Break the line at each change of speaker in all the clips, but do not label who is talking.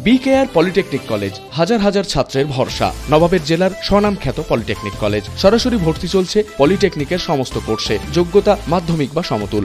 BKR polytechnic college হাজার হাজার ছাত্রের ভরসা। নবাবের জেলার স্বনামখ্যাত পলিটেকনিক কলেজ। সরাসরি ভর্তি চলছে পলিটেকনিকের সমস্ত কোর্সে। যোগ্যতা মাধ্যমিক বা সমতুল।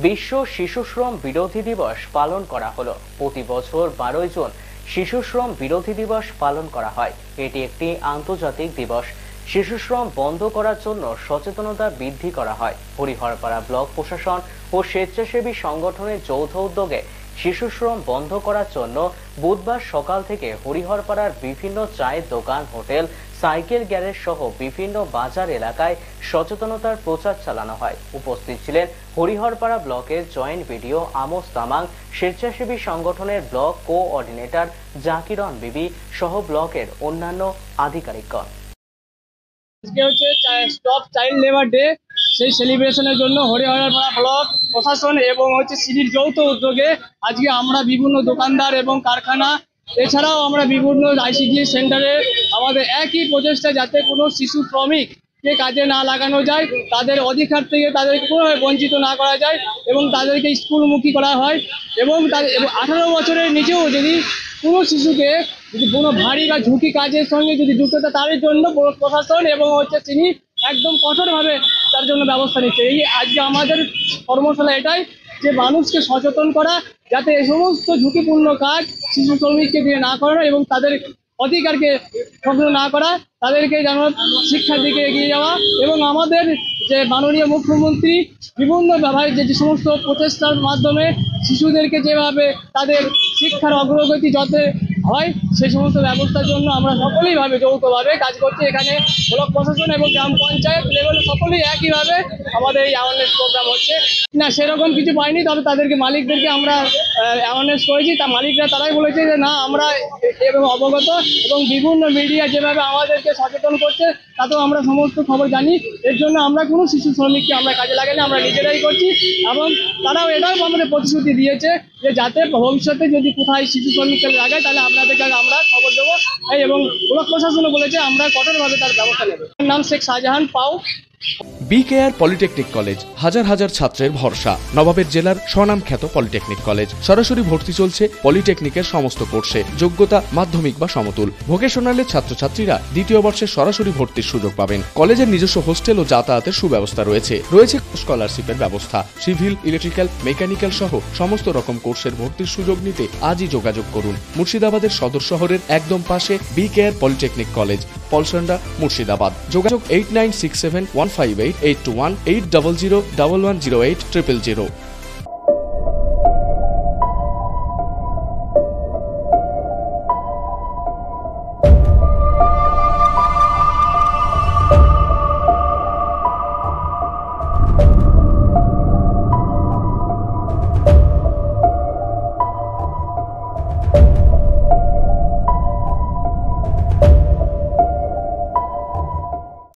বিশ্ব শিশু শ্রম বিরোধী দিবস পালন করা হলো। প্রতি বছর 12 জুন শিশু শ্রম বিরোধী দিবস পালন করা হয়। এটি একটি আন্তর্জাতিক দিবস। শিশু শ্রম বন্ধ করার জন্য সচেতনতা বৃদ্ধি করা হয়। হরিহরপাড়া ব্লক প্রশাসন ও স্বেচ্ছাসেবী সংগঠনের যৌথ উদ্যোগে শিশু শ্রম বন্ধ করার জন্য বুধবার সকাল থেকে হরিহরপাড়ার বিভিন্ন চায়ের দোকান, হোটেল, সাইকেল গ্যারেজ সহ বিভিন্ন বাজার এলাকায় সচেতনতার প্রচার চালানো হয়। উপস্থিত ছিলেন হরিহরপাড়া ব্লকের জয়েন্ট বিডিও আমোস তামাং, স্বেচ্ছাসেবী সংগঠনের ব্লক কোঅর্ডিনেটর জাকিরন বিবি সহ ব্লকের অন্যান্য আধিকারিকগণ।
আজকে হচ্ছে স্টপ চাইল্ড লেবার ডে। সেই সেলিব্রেশনের জন্য হরিহরপাড়া ব্লক প্রশাসন এবং সিডির যৌথ উদ্যোগে আজকে আমরা বিভিন্ন দোকানদার এবং কারখানা, এছাড়াও আমরা বিভিন্ন আইসিডি সেন্টারে আমাদের একই প্রচেষ্টা, যাতে কোনো শিশু শ্রমিককে কাজে না লাগানো যায়, তাদের অধিকার থেকে তাদেরকে কোনোভাবে বঞ্চিত না করা যায় এবং তাদেরকে স্কুলমুখী করা হয়। এবং 18 বছরের নিচেও যদি কোনো শিশুকে যদি কোনো ভারী বা ঝুঁকি কাজের সঙ্গে যদি যুক্ত থাকে, তাদের জন্য প্রশাসন এবং তিনি একদম কঠোরভাবে তার জন্য ব্যবস্থা নিচ্ছে। এই আজকে আমাদের কর্মশালা এটাই, যে মানুষকে সচেতন করা, যাতে এই সমস্ত ঝুঁকিপূর্ণ কাজ শিশু শ্রমিককে দিয়ে না করানো এবং তাদের অধিকারকে খর্ব না করা, তাদেরকে যেন শিক্ষার দিকে এগিয়ে যাওয়া। এবং আমাদের যে মাননীয় মুখ্যমন্ত্রী বিভিন্নভাবে যে সমস্ত প্রচেষ্টার মাধ্যমে শিশুদেরকে যেভাবে তাদের শিক্ষার অগ্রগতি যাতে হয়, সেই সমস্ত ব্যবস্থার জন্য আমরা সকলেইভাবে যৌথভাবে কাজ করছি। এখানে ব্লক প্রশাসন এবং গ্রাম পঞ্চায়েত লেভেলে সকলেই একইভাবে আমাদের এই অ্যাওয়ারনেস প্রোগ্রাম হচ্ছে। না, সেরকম কিছু পাইনি, তবে তাদেরকে মালিকদেরকে আমরা অ্যাওয়ারনেস করেছি। তা মালিকরা তারাই বলেছে যে না, আমরা এবং অবগত, এবং বিভিন্ন মিডিয়া যেভাবে আমাদেরকে সচেতন করছে তাতেও আমরা সমস্ত খবর জানি। এর জন্য আমরা কোনো শিশু শ্রমিককে আমরা কাজে লাগাইনি, আমরা নিজেরাই করছি। এবং তারাও এটাও আমাদের প্রতিশ্রুতি দিয়েছে যে যাতে ভবিষ্যতে যদি কোথায় শিশু শ্রমিককে লাগায়, তাহলে আপনাদেরকে আমরা খবর দেবো। এবং ব্লক প্রশাসনও বলেছে আমরা কঠোরভাবে তার ব্যবস্থা নেব। নাম শেখ শাহজাহান পাও।
বিকেআর পলিটেকনিক কলেজ হাজার হাজার ছাত্রের ভরসা। নবাবের জেলার স্বনামখ্যাত পলিটেকনিক কলেজ। সরাসরি ভর্তি চলছে পলিটেকনিকের সমস্ত কোর্সে। যোগ্যতা মাধ্যমিক বা সমতুল। ভোকেশনালের ছাত্রছাত্রীরা দ্বিতীয় বর্ষে সরাসরি ভর্তির সুযোগ পাবেন। কলেজের নিজস্ব হোস্টেল ও যাতায়াতের সুব্যবস্থা রয়েছে। স্কলারশিপের ব্যবস্থা। সিভিল, ইলেকট্রিক্যাল, মেকানিক্যাল সহ সমস্ত রকম কোর্সের ভর্তির সুযোগ নিতে আজই যোগাযোগ করুন। মুর্শিদাবাদের সদর শহরের একদম পাশে BKR polytechnic college, Palsanda, Murshidabad. যোগাযোগ 8967158821 8001108 000।